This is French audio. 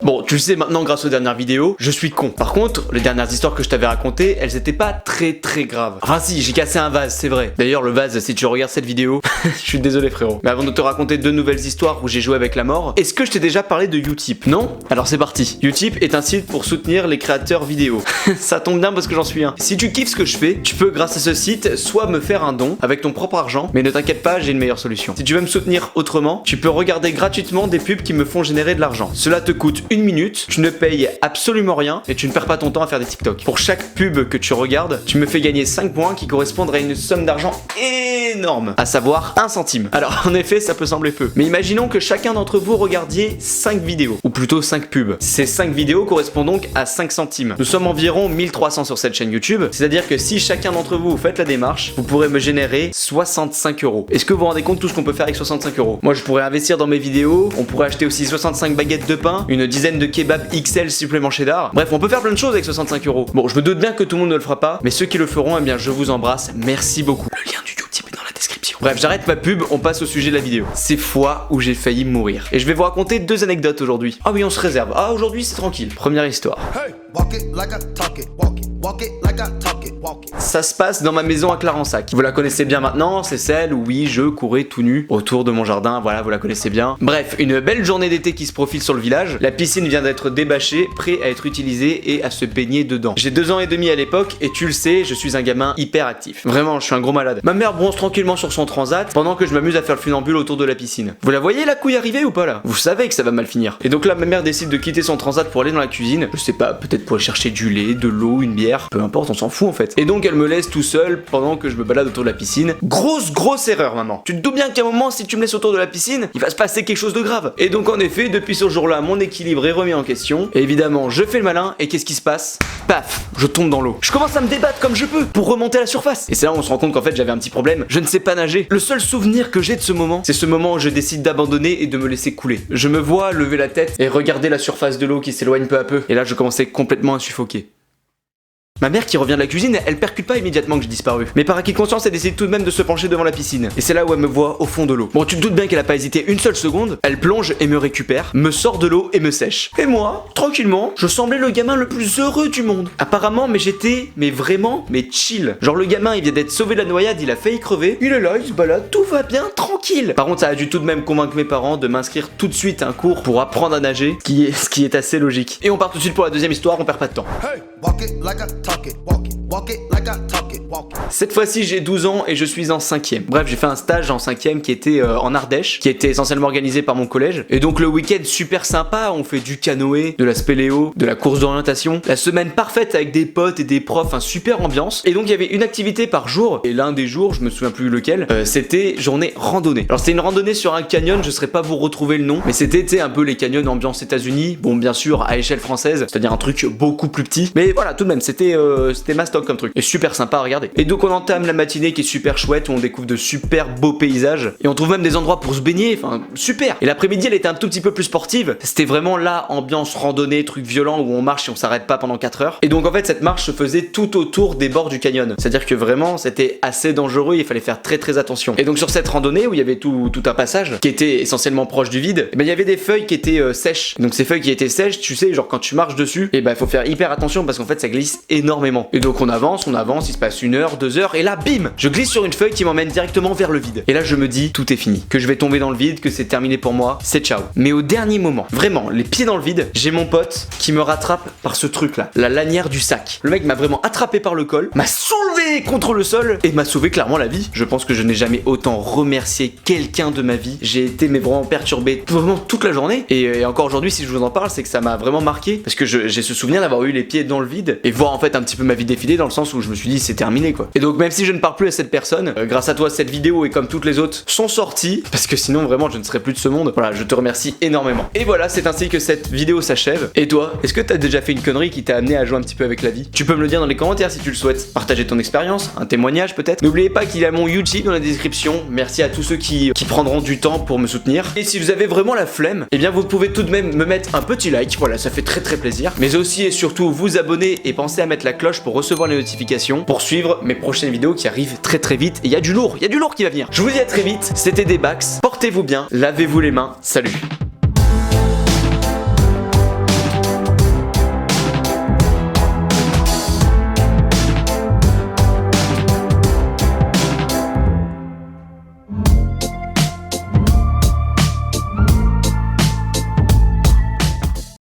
Bon, tu le sais maintenant grâce aux dernières vidéos, je suis con. Par contre, les dernières histoires que je t'avais racontées, elles étaient pas très graves. Enfin si, j'ai cassé un vase, c'est vrai. D'ailleurs, le vase, si tu regardes cette vidéo, je suis désolé frérot. Mais avant de te raconter deux nouvelles histoires où j'ai joué avec la mort, est-ce que je t'ai déjà parlé de Utip? Non? Alors c'est parti. Utip est un site pour soutenir les créateurs vidéo. Ça tombe bien parce que j'en suis un. Si tu kiffes ce que je fais, tu peux grâce à ce site soit me faire un don avec ton propre argent, mais ne t'inquiète pas, j'ai une meilleure solution. Si tu veux me soutenir autrement, tu peux regarder gratuitement des pubs qui me font générer de l'argent. Cela te coûte 1 minute, tu ne payes absolument rien et tu ne perds pas ton temps à faire des TikTok. Pour chaque pub que tu regardes, tu me fais gagner 5 points qui correspondent à une somme d'argent énorme, à savoir 1 centime. Alors en effet, ça peut sembler peu, mais imaginons que chacun d'entre vous regardiez 5 vidéos, ou plutôt 5 pubs. Ces 5 vidéos correspondent donc à 5 centimes. Nous sommes environ 1300 sur cette chaîne YouTube, c'est-à-dire que si chacun d'entre vous faites la démarche, vous pourrez me générer 65 euros. Est-ce que vous vous rendez compte tout ce qu'on peut faire avec 65 euros? Moi je pourrais investir dans mes vidéos, on pourrait acheter aussi 65 baguettes de pain, une dizaine de kebabs XL supplément cheddar. Bref, on peut faire plein de choses avec 65 euros. Bon, je me doute bien que tout le monde ne le fera pas, mais ceux qui le feront, eh bien je vous embrasse, merci beaucoup. Le lien du Utip est dans la description. Bref, j'arrête ma pub, on passe au sujet de la vidéo. Ces fois où j'ai failli mourir. Et je vais vous raconter 2 anecdotes aujourd'hui. Ah oui, on se réserve. Ah, aujourd'hui c'est tranquille. Première histoire. Hey, walk it like I talk it, walk it. Walk it like I talk it, walk it. Ça se passe dans ma maison à Clarensac. Vous la connaissez bien maintenant, c'est celle où oui, je courais tout nu autour de mon jardin, voilà, vous la connaissez bien. Bref, une belle journée d'été qui se profile sur le village. La piscine vient d'être débâchée, prêt à être utilisée et à se baigner dedans. J'ai 2 ans et demi à l'époque et tu le sais, je suis un gamin hyper actif. Vraiment, je suis un gros malade. Ma mère bronze tranquillement sur son transat pendant que je m'amuse à faire le funambule autour de la piscine. Vous la voyez la couille arriver ou pas là? Vous savez que ça va mal finir. Et donc là, ma mère décide de quitter son transat pour aller dans la cuisine. Je sais pas, peut-être pour aller chercher du lait, de l'eau, une bière, peu importe, on s'en fout en fait. Et donc elle me laisse tout seul pendant que je me balade autour de la piscine. Grosse erreur maman. Tu te doutes bien qu'à un moment si tu me laisses autour de la piscine, il va se passer quelque chose de grave. Et donc en effet, depuis ce jour-là, mon équilibre est remis en question. Et évidemment, je fais le malin et qu'est-ce qui se passe? Paf, je tombe dans l'eau. Je commence à me débattre comme je peux pour remonter à la surface. Et c'est là où on se rend compte qu'en fait j'avais un petit problème. Je ne sais pas nager. Le seul souvenir que j'ai de ce moment, c'est ce moment où je décide d'abandonner et de me laisser couler. Je me vois lever la tête et regarder la surface de l'eau qui s'éloigne peu à peu. Et là, je commençais complètement à suffoquer. Ma mère qui revient de la cuisine, elle percute pas immédiatement que j'ai disparu. Mais par acquis de conscience, elle décide tout de même de se pencher devant la piscine. Et c'est là où elle me voit au fond de l'eau. Bon, tu te doutes bien qu'elle a pas hésité une seule seconde. Elle plonge et me récupère, me sort de l'eau et me sèche. Et moi, tranquillement, je semblais le gamin le plus heureux du monde. Apparemment, mais j'étais, vraiment, chill. Genre le gamin, il vient d'être sauvé de la noyade, il a failli crever. Il est là, il se balade, tout va bien, tranquille. Par contre, ça a dû tout de même convaincre mes parents de m'inscrire tout de suite à un cours pour apprendre à nager, ce qui est assez logique. Et on part tout de suite pour la deuxième histoire, on perd pas de temps. Hey, walk it like I talk it, walk it. Walk it like I talk it, walk it. Cette fois-ci, j'ai 12 ans et je suis en 5ème. Bref, j'ai fait un stage en 5ème qui était en Ardèche, qui était essentiellement organisé par mon collège. Et donc le week-end super sympa, on fait du canoë, de la spéléo, de la course d'orientation. La semaine parfaite avec des potes et des profs, un super ambiance. Et donc il y avait une activité par jour. Et l'un des jours, je me souviens plus lequel, c'était journée randonnée. Alors c'était une randonnée sur un canyon, je saurais pas vous retrouver le nom, mais c'était un peu les canyons ambiance États-Unis. Bon, bien sûr à échelle française, c'est-à-dire un truc beaucoup plus petit. Mais voilà, tout de même, c'était mastoc comme truc. Et super sympa à regarder. Et donc on entame la matinée qui est super chouette, où on découvre de super beaux paysages. Et on trouve même des endroits pour se baigner, enfin super. Et l'après-midi elle était un tout petit peu plus sportive. C'était vraiment là, ambiance randonnée, truc violent où on marche et on s'arrête pas pendant 4 heures. Et donc en fait cette marche se faisait tout autour des bords du canyon. C'est-à-dire que vraiment c'était assez dangereux, il fallait faire très attention. Et donc sur cette randonnée où il y avait tout un passage qui était essentiellement proche du vide, il y avait des feuilles qui étaient sèches. Donc ces feuilles qui étaient sèches, tu sais, genre quand tu marches dessus, et il faut faire hyper attention parce qu'en fait ça glisse énormément. Et donc on avance, il se passe 1 heure, 2 heures, et là, bim, je glisse sur une feuille qui m'emmène directement vers le vide. Et là, je me dis, tout est fini, que je vais tomber dans le vide, que c'est terminé pour moi, c'est ciao. Mais au dernier moment, vraiment, les pieds dans le vide, j'ai mon pote qui me rattrape par ce truc-là, la lanière du sac. Le mec m'a vraiment attrapé par le col, m'a soulevé contre le sol et m'a sauvé clairement la vie. Je pense que je n'ai jamais autant remercié quelqu'un de ma vie. J'ai été vraiment perturbé vraiment toute la journée. Et encore aujourd'hui, si je vous en parle, c'est que ça m'a vraiment marqué parce que j'ai ce souvenir d'avoir eu les pieds dans le vide et voir en fait un petit peu ma vie défiler dans le sens où je me suis dit c'est terminé quoi. Et donc même si je ne parle plus à cette personne, grâce à toi cette vidéo et comme toutes les autres sont sorties parce que sinon vraiment je ne serais plus de ce monde. Voilà, je te remercie énormément. Et voilà, c'est ainsi que cette vidéo s'achève. Et toi, est-ce que t'as déjà fait une connerie qui t'a amené à jouer un petit peu avec la vie? Tu peux me le dire dans les commentaires si tu le souhaites. Partager ton expérience, un témoignage peut-être. N'oubliez pas qu'il y a mon YouTube dans la description. Merci à tous ceux qui prendront du temps pour me soutenir. Et si vous avez vraiment la flemme, eh bien vous pouvez tout de même me mettre un petit like. Voilà, ça fait très plaisir. Mais aussi et surtout vous abonner et pensez à mettre la cloche pour recevoir les notifications, pour suivre mes prochaines vidéos qui arrivent très vite. Et il y a du lourd qui va venir. Je vous dis à très vite, c'était Debax, portez-vous bien, lavez-vous les mains, salut.